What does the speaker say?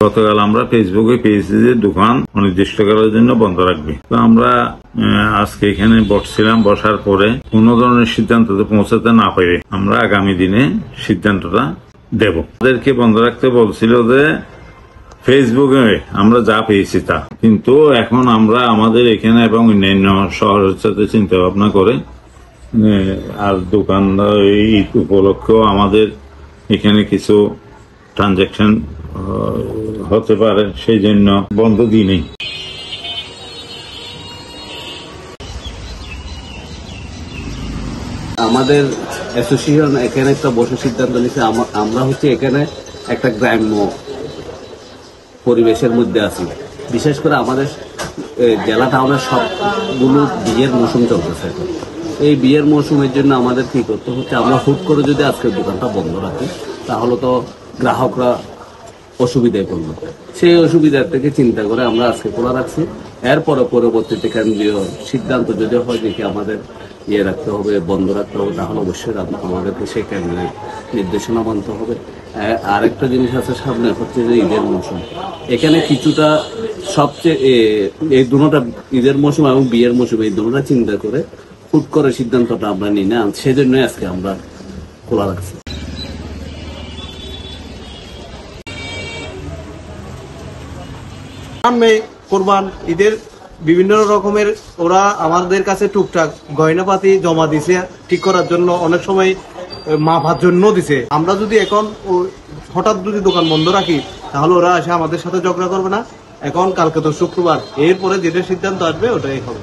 গতকাল আমরা ফেসবুকে পেয়েছি যে দোকান অনির্দিষ্টকালের জন্য বন্ধ রাখবে। তো আমরা আজকে এখানে বসছিলাম, বসার পরে কোনো ধরনের সিদ্ধান্ততে পৌঁছাতে না পেরে আমরা আগামী দিনে সিদ্ধান্তটা দেব। তাদেরকে বন্ধ রাখতে বলছিল যে ফেসবুকে আমরা যা পেয়েছি তা, কিন্তু এখন আমরা আমাদের এখানে এবং অন্যান্য শহরের সাথে চিন্তা ভাবনা করে আর দোকানদার ঈদ উপলক্ষেও আমাদের এখানে কিছু ট্রানজাকশন হতে পারে, সেই জন্য বন্ধ দিই নেই। আমাদের অ্যাসোসিয়েশন এখানে একটা বসে সিদ্ধান্ত নিচ্ছে, আমরা হচ্ছে এখানে একটা গ্রাম্য পরিবেশের মধ্যে আছি। বিশেষ করে আমাদের জেলা টাউনের সবগুলো বিয়ের মৌসুম চলতেছে। এই বিয়ের মৌসুমের জন্য আমাদের কি করতে হচ্ছে, আমরা হুট করে যদি আজকের দোকানটা বন্ধ রাখি তাহলে তো গ্রাহকরা অসুবিধায় পড়বে। সেই অসুবিধার থেকে চিন্তা করে আমরা আজকে খোলা রাখছি। এরপরে পরবর্তীতে কেন্দ্রীয় সিদ্ধান্ত যদি হয় দেখি আমাদের রাখতে হবে, বন্ধ রাখতে হবে, তাহলে অবশ্যই আমাদেরকে সেই কেন্দ্রের নির্দেশনা মানতে হবে। আরেকটা জিনিস আছে, সামনে হচ্ছে যে ঈদের মৌসুম। এখানে কিছুটা সবচেয়ে এই দুটোটা ঈদের মৌসুম এবং বিয়ের মৌসুম, এই দুটোটা চিন্তা করে হুট করে সিদ্ধান্তটা আমরা নিই না, সেজন্যই আজকে আমরা খোলা রাখছি। কোরবান ঈদের বিভিন্ন রকমের ওরা আমাদের কাছে টুকটাক গয়নাপাতি জমা দিছে ঠিক করার জন্য, অনেক সময় মাপার জন্য দিছে। আমরা যদি এখন হঠাৎ যদি দোকান বন্ধ রাখি তাহলে ওরা এসে আমাদের সাথে ঝগড়া করবে না। এখন কালকে তো শুক্রবার, এরপরে যেটা সিদ্ধান্ত আসবে ওটাই হবে।